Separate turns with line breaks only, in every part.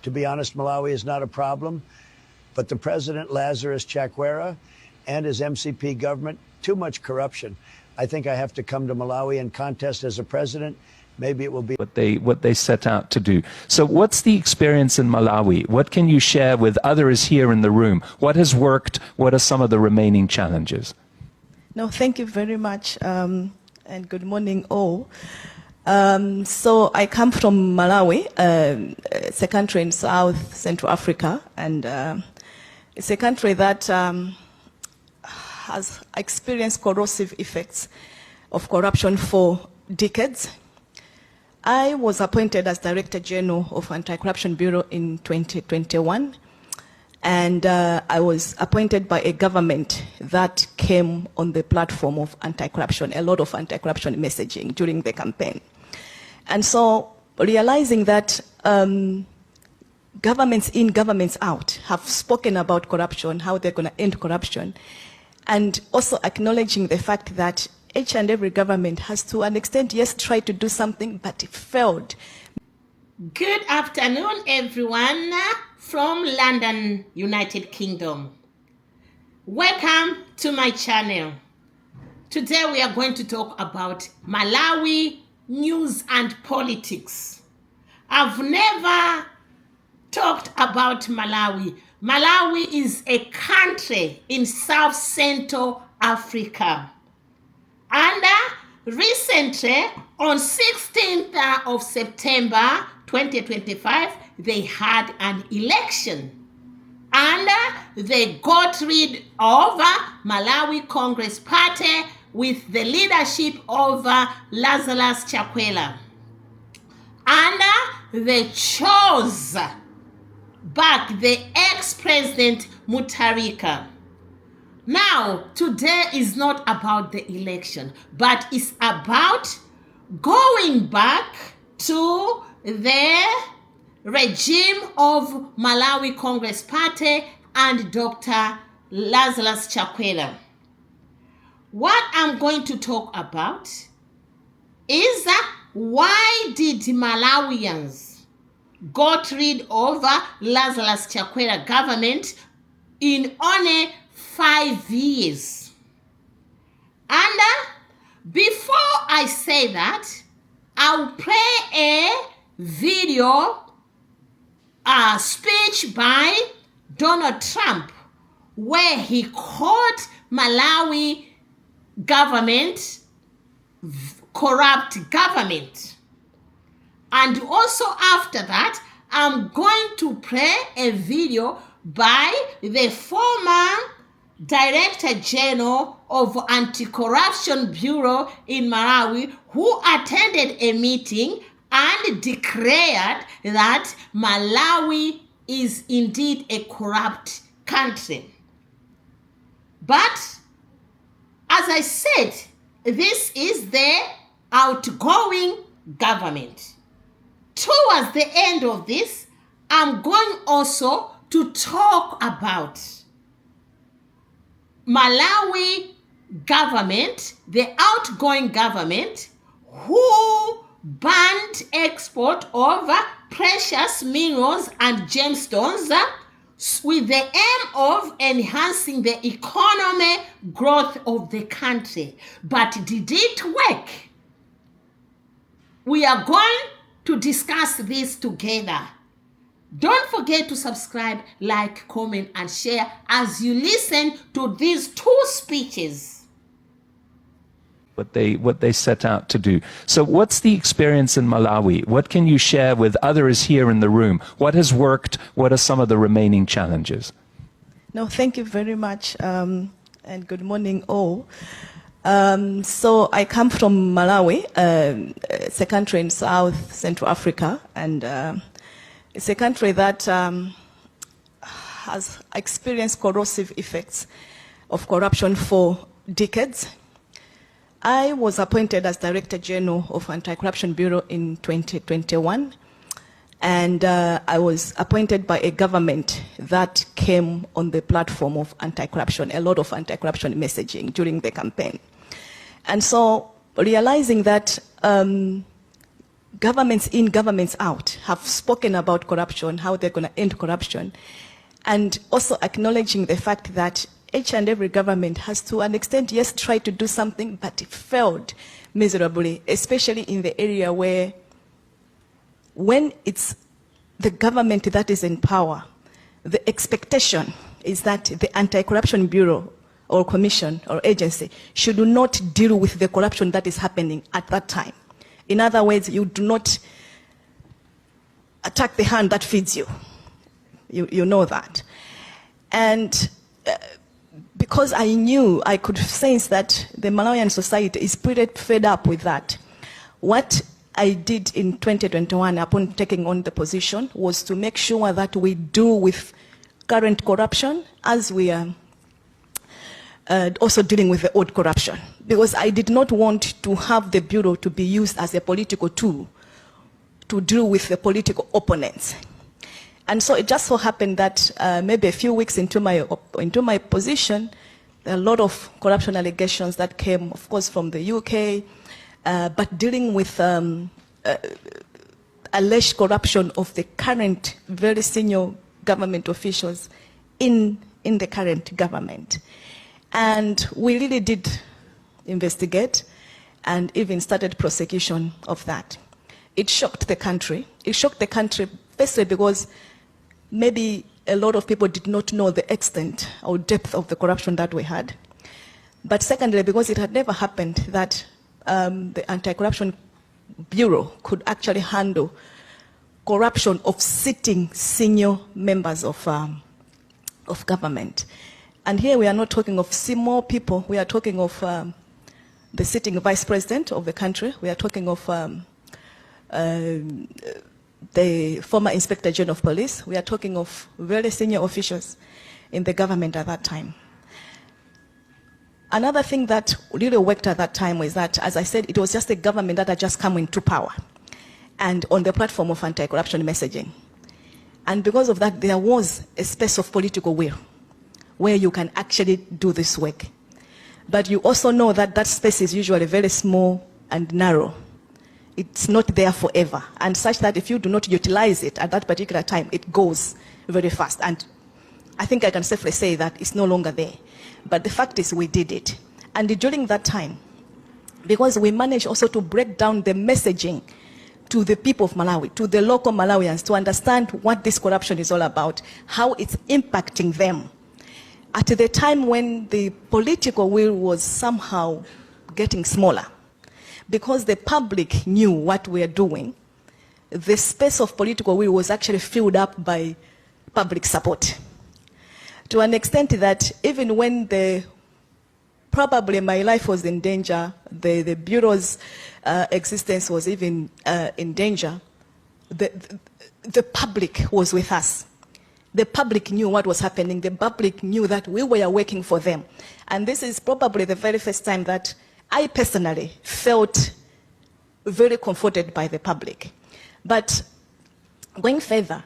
To be honest, Malawi is not a problem, but the President Lazarus Chakwera and his MCP government, too much corruption. I think I have to come to Malawi and contest as a president. Maybe it will be
what they set out to do. So what's the experience in Malawi? What can you share with others here in the room? What has worked? What are some of the remaining challenges?
No, thank you very much, and good morning all. So I come from Malawi. It's a country in South Central Africa, and it's a country that has experienced corrosive effects of corruption for decades. I was appointed as Director General of Anti-Corruption Bureau in 2021, and I was appointed by a government that came on the platform of anti-corruption, a lot of anti-corruption messaging during the campaign. And so realizing that governments in, governments out have spoken about corruption, how they're going to end corruption, and also acknowledging the fact that each and every government has, to an extent, yes, tried to do something, but it failed.
Good afternoon, everyone from London, United Kingdom. Welcome to my channel. Today we are going to talk about Malawi news and politics. I've never talked about Malawi. Malawi is a country in South Central Africa. And recently, on 16th of September 2025, they had an election. And they got rid of Malawi Congress Party with the leadership of Lazarus Chakwera. And they chose back the ex-president Mutharika. Now, today is not about the election, but it's about going back to the regime of Malawi Congress Party and Dr. Lazarus Chakwera. What I'm going to talk about is why did Malawians got rid of Lazarus Chakwera government in only 5 years. And before I say that, I'll play a video, a speech by Donald Trump, where he called Malawi government corrupt government. And also after that, I'm going to play a video by the former Director General of Anti-Corruption Bureau in Malawi, who attended a meeting and declared that Malawi is indeed a corrupt country. But, as I said, this is the outgoing government. Towards the end of this, I'm going also to talk about Malawi government, the outgoing government, who banned export of precious minerals and gemstones with the aim of enhancing the economic growth of the country. But did it work? We are going to discuss this together. Don't forget to subscribe, like, comment, and share as you listen to these two speeches.
What they set out to do. So what's the experience in Malawi? What can you share with others here in the room? What has worked? What are some of the remaining challenges?
No, thank you very much, and good morning all. So I come from Malawi. It's a country in South Central Africa, and it's a country that has experienced corrosive effects of corruption for decades. I was appointed as Director General of Anti-Corruption Bureau in 2021, and I was appointed by a government that came on the platform of anti-corruption, a lot of anti-corruption messaging during the campaign. And so realizing that governments in, governments out have spoken about corruption, how they're going to end corruption, and also acknowledging the fact that each and every government has, to an extent, yes, tried to do something, but it failed miserably, especially in the area where, when it's the government that is in power, the expectation is that the Anti-Corruption Bureau or Commission or agency should not deal with the corruption that is happening at that time. In other words, you do not attack the hand that feeds you. You know that. And because I knew, I could sense that the Malawian society is pretty fed up with that. What I did in 2021 upon taking on the position was to make sure that we do with current corruption as we are also dealing with the old corruption. Because I did not want to have the Bureau to be used as a political tool to deal with the political opponents. And so it just so happened that maybe a few weeks into my position, there are a lot of corruption allegations that came, of course, from the UK, but dealing with alleged corruption of the current very senior government officials in the current government. And we really did investigate and even started prosecution of that. It shocked the country. It shocked the country, firstly because maybe a lot of people did not know the extent or depth of the corruption that we had. But secondly, because it had never happened that the Anti-Corruption Bureau could actually handle corruption of sitting senior members of government. And here we are not talking of small people. We are talking of the sitting vice president of the country. We are talking of the former Inspector General of Police. We are talking of very senior officials in the government at that time. Another thing that really worked at that time was that, as I said, it was just a government that had just come into power and on the platform of anti-corruption messaging. And because of that, there was a space of political will where you can actually do this work. But you also know that that space is usually very small and narrow. It's not there forever, and such that if you do not utilize it at that particular time, it goes very fast. And I think I can safely say that it's no longer there. But the fact is we did it. And during that time, because we managed also to break down the messaging to the people of Malawi, to the local Malawians, to understand what this corruption is all about, how it's impacting them. At the time when the political will was somehow getting smaller, because the public knew what we are doing, the space of political will was actually filled up by public support. To an extent that even when probably my life was in danger, the Bureau's existence was even in danger, the public was with us. The public knew what was happening. The public knew that we were working for them. And this is probably the very first time that I personally felt very comforted by the public. But going further,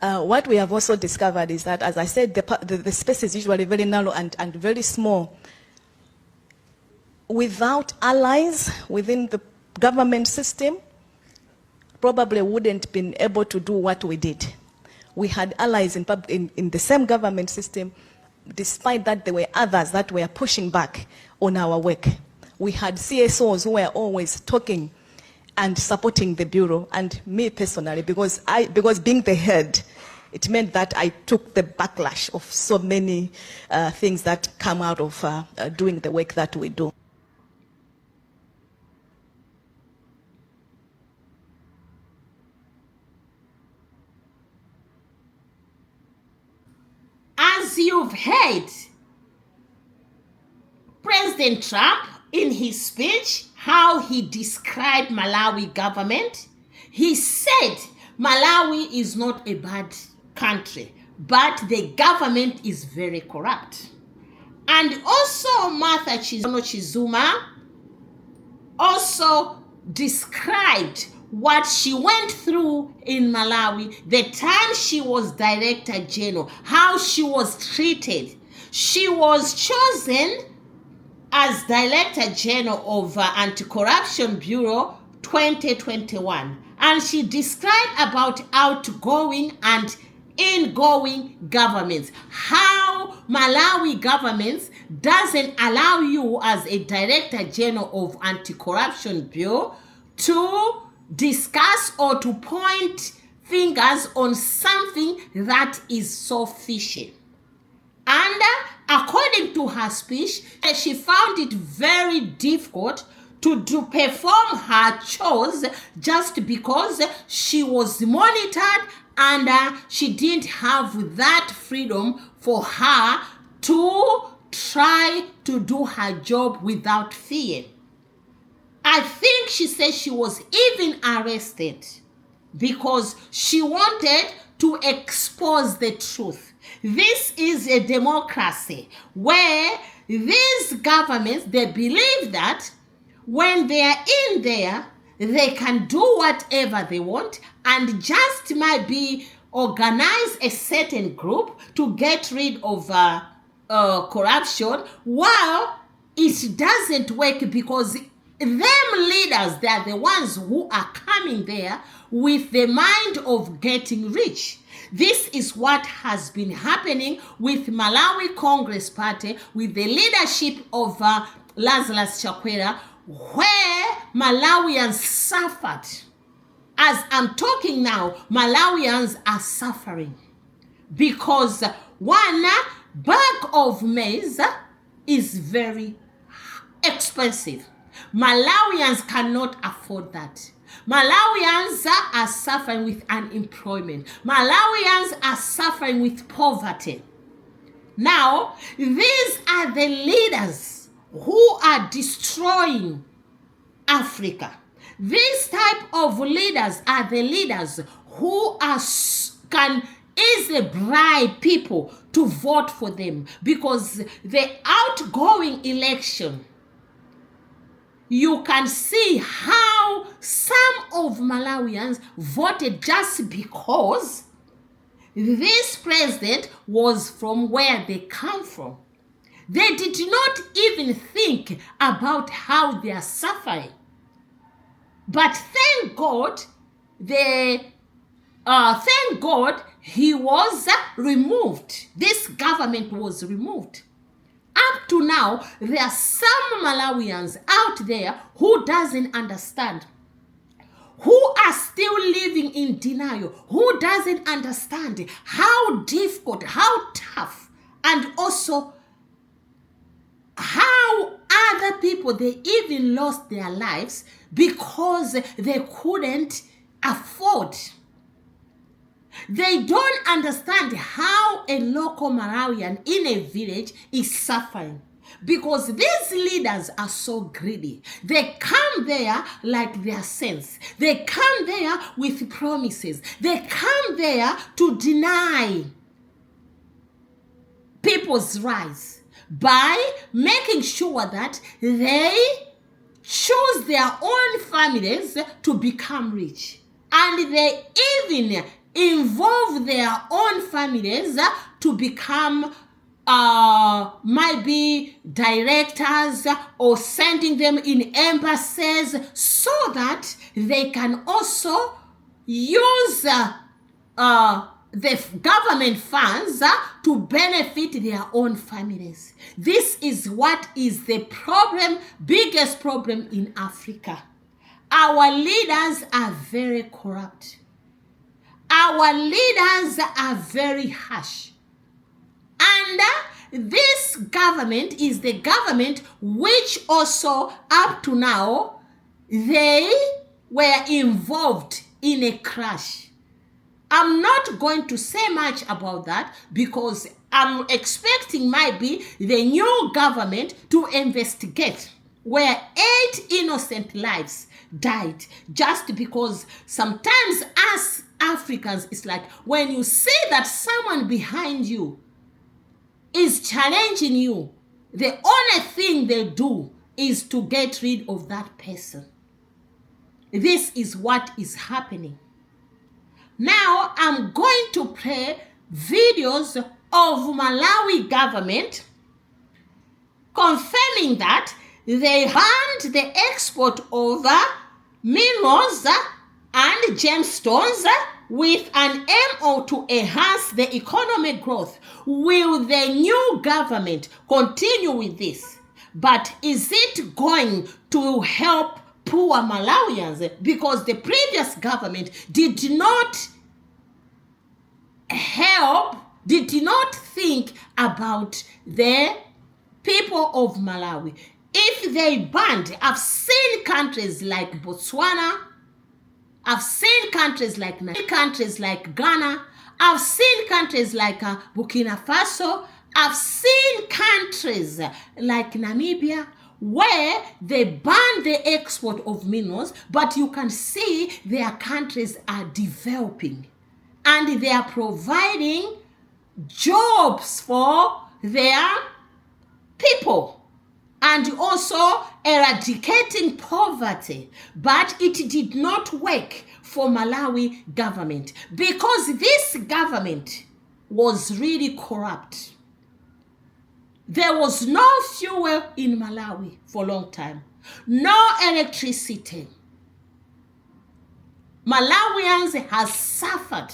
what we have also discovered is that, as I said, the space is usually very narrow and very small. Without allies within the government system, probably wouldn't been able to do what we did. We had allies in the same government system. Despite that, there were others that were pushing back on our work. We had CSOs who were always talking and supporting the Bureau, and me personally, because being the head, it meant that I took the backlash of so many things that come out of doing the work that we do.
As you've heard, President Trump, in his speech, how he described Malawi government, he said Malawi is not a bad country, but the government is very corrupt. And also Martha Chizuma also described what she went through in Malawi, the time she was Director General, how she was treated. She was chosen as Director General of Anti-Corruption Bureau 2021. And she described about outgoing and ingoing governments, how Malawi governments doesn't allow you as a Director General of Anti-Corruption Bureau to discuss or to point fingers on something that is so fishy. And according to her speech, she found it very difficult to perform her chores just because she was monitored and she didn't have that freedom for her to try to do her job without fear. I think she said she was even arrested because she wanted to expose the truth. This is a democracy where these governments, they believe that when they are in there, they can do whatever they want and just might be organize a certain group to get rid of corruption, while it doesn't work because them leaders, they are the ones who are coming there with the mind of getting rich. This is what has been happening with Malawi Congress Party, with the leadership of Lazarus Chakwera, where Malawians suffered. As I'm talking now, Malawians are suffering because one bag of maize is very expensive. Malawians cannot afford that. Malawians are suffering with unemployment. Malawians are suffering with poverty. Now, these are the leaders who are destroying Africa. These type of leaders are the leaders who can easily bribe people to vote for them, because the outgoing election, you can see how some of Malawians voted just because this president was from where they come from. They did not even think about how they are suffering. But thank God, he was removed. This government was removed. Up to now, there are some Malawians out there who doesn't understand, who are still living in denial, who doesn't understand how difficult, how tough, and also how other people, they even lost their lives because they couldn't afford. They don't understand how a local Malawian in a village is suffering, because these leaders are so greedy. They come there like they are saints. They come there with promises. They come there to deny people's rights by making sure that they choose their own families to become rich. And they even involve their own families to become might be directors, or sending them in embassies so that they can also use the government funds to benefit their own families. This is what is the problem, biggest problem in Africa. Our leaders are very corrupt. Our leaders are very harsh. And this government is the government which also, up to now, they were involved in a crash. I'm not going to say much about that because I'm expecting might be the new government to investigate where 8 innocent lives died just because sometimes us Africans, it's like when you see that someone behind you is challenging you, the only thing they do is to get rid of that person. This is what is happening. Now I'm going to play videos of Malawi government confirming that they banned the export of minerals and gemstones with an aim to enhance the economic growth. Will the new government continue with this? But is it going to help poor Malawians? Because the previous government did not think about the people of Malawi. If they banned, I've seen countries like Botswana, I've seen countries like Ghana, I've seen countries like Burkina Faso, I've seen countries like Namibia where they ban the export of minerals, but you can see their countries are developing and they are providing jobs for their people and also eradicating poverty. But it did not work for Malawi government because this government was really corrupt. There was no fuel in Malawi for a long time, no electricity. Malawians has suffered.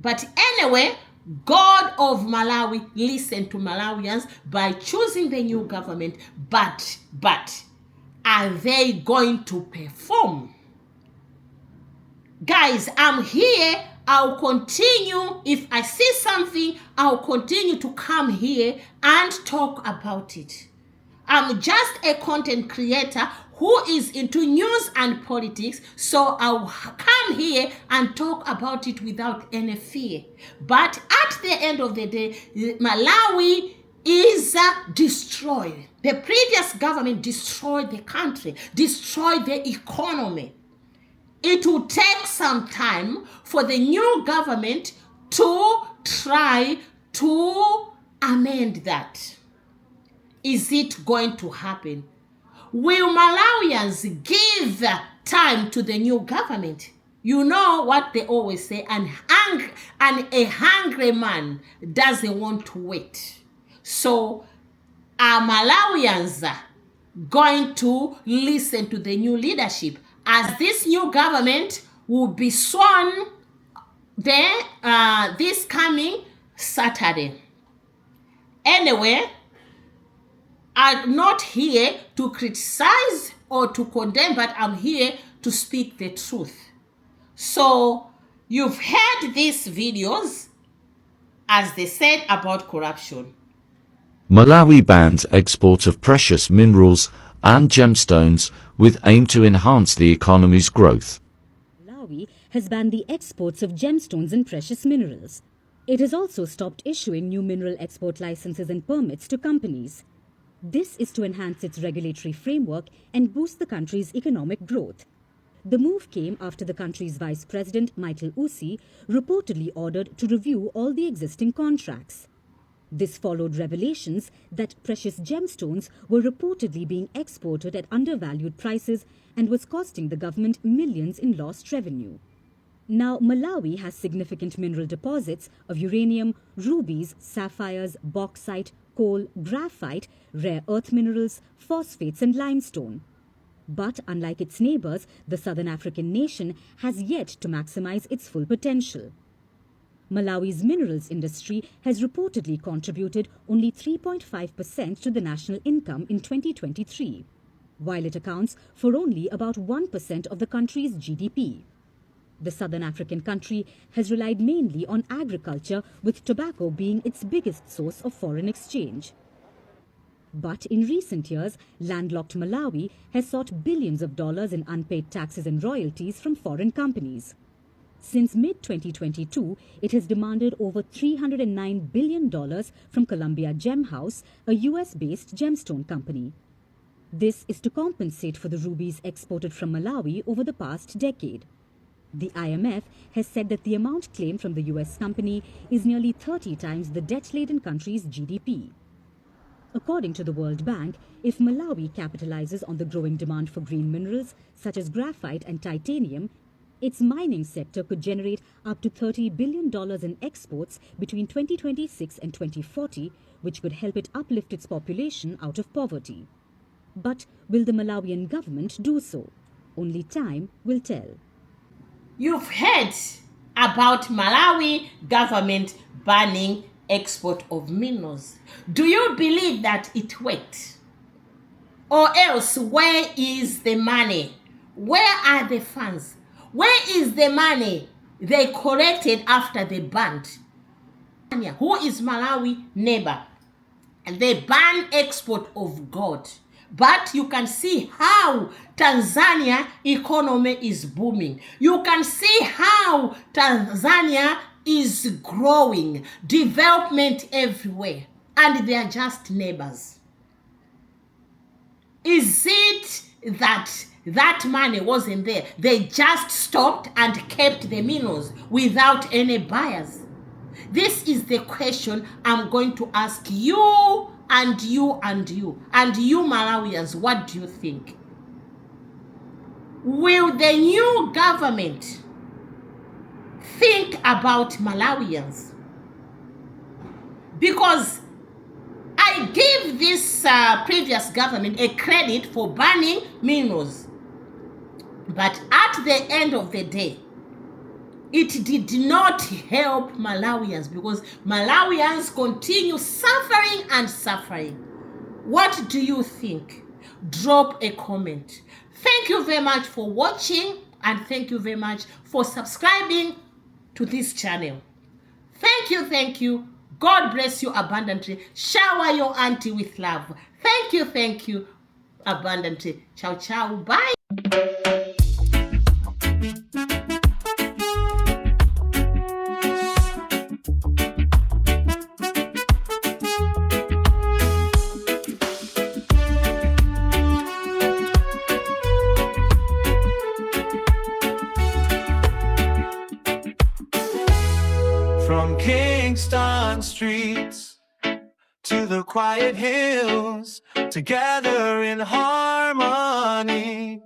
But anyway, God of Malawi listened to Malawians by choosing the new government. But are they going to perform? Guys, I'm here. I'll continue. If I see something, I'll continue to come here and talk about it. I'm just a content creator who is into news and politics, so I'll come here and talk about it without any fear. But at the end of the day, Malawi is destroyed. The previous government destroyed the country, destroyed the economy. It will take some time for the new government to try to amend that. Is it going to happen? Will Malawians give time to the new government? You know what they always say, and a hungry man doesn't want to wait. So are Malawians going to listen to the new leadership as this new government will be sworn this coming Saturday? Anyway, I'm not here to criticize or to condemn, but I'm here to speak the truth. So you've heard these videos, as they said, about corruption.
Malawi bans export of precious minerals and gemstones with aim to enhance the economy's growth.
Malawi has banned the exports of gemstones and precious minerals. It has also stopped issuing new mineral export licenses and permits to companies. This is to enhance its regulatory framework and boost the country's economic growth. The move came after the country's Vice President, Michael Usi, reportedly ordered to review all the existing contracts. This followed revelations that precious gemstones were reportedly being exported at undervalued prices and was costing the government millions in lost revenue. Now, Malawi has significant mineral deposits of uranium, rubies, sapphires, bauxite, coal, graphite, rare earth minerals, phosphates and limestone. But unlike its neighbours, the Southern African nation has yet to maximize its full potential. Malawi's minerals industry has reportedly contributed only 3.5% to the national income in 2023, while it accounts for only about 1% of the country's GDP. The Southern African country has relied mainly on agriculture, with tobacco being its biggest source of foreign exchange. But in recent years, landlocked Malawi has sought billions of dollars in unpaid taxes and royalties from foreign companies. Since mid-2022, it has demanded over $309 billion from Columbia Gem House, a US-based gemstone company. This is to compensate for the rubies exported from Malawi over the past decade. The IMF has said that the amount claimed from the US company is nearly 30 times the debt-laden country's GDP. According to the World Bank, if Malawi capitalizes on the growing demand for green minerals such as graphite and titanium, its mining sector could generate up to $30 billion in exports between 2026 and 2040, which could help it uplift its population out of poverty. But will the Malawian government do so? Only time will tell.
You've heard about Malawi government banning export of minerals. Do you believe that it worked? Or else, where is the money? Where are the funds? Where is the money they collected after they banned? Who is Malawi neighbor? And they ban export of gold. But you can see how Tanzania economy is booming. You can see how Tanzania is growing. Development everywhere. And they are just neighbors. Is it that money wasn't there? They just stopped and kept the minerals without any buyers. This is the question I'm going to ask you and you and you. And you Malawians, what do you think? Will the new government think about Malawians? Because I give this previous government a credit for banning minerals. But at the end of the day, it did not help Malawians because Malawians continue suffering and suffering. What do you think? Drop a comment. Thank you very much for watching and thank you very much for subscribing to this channel. Thank you, thank you. God bless you abundantly. Shower your auntie with love. Thank you abundantly. Ciao, ciao. Bye.
From Kingston streets to the quiet hills, together in harmony,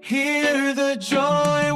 hear the joy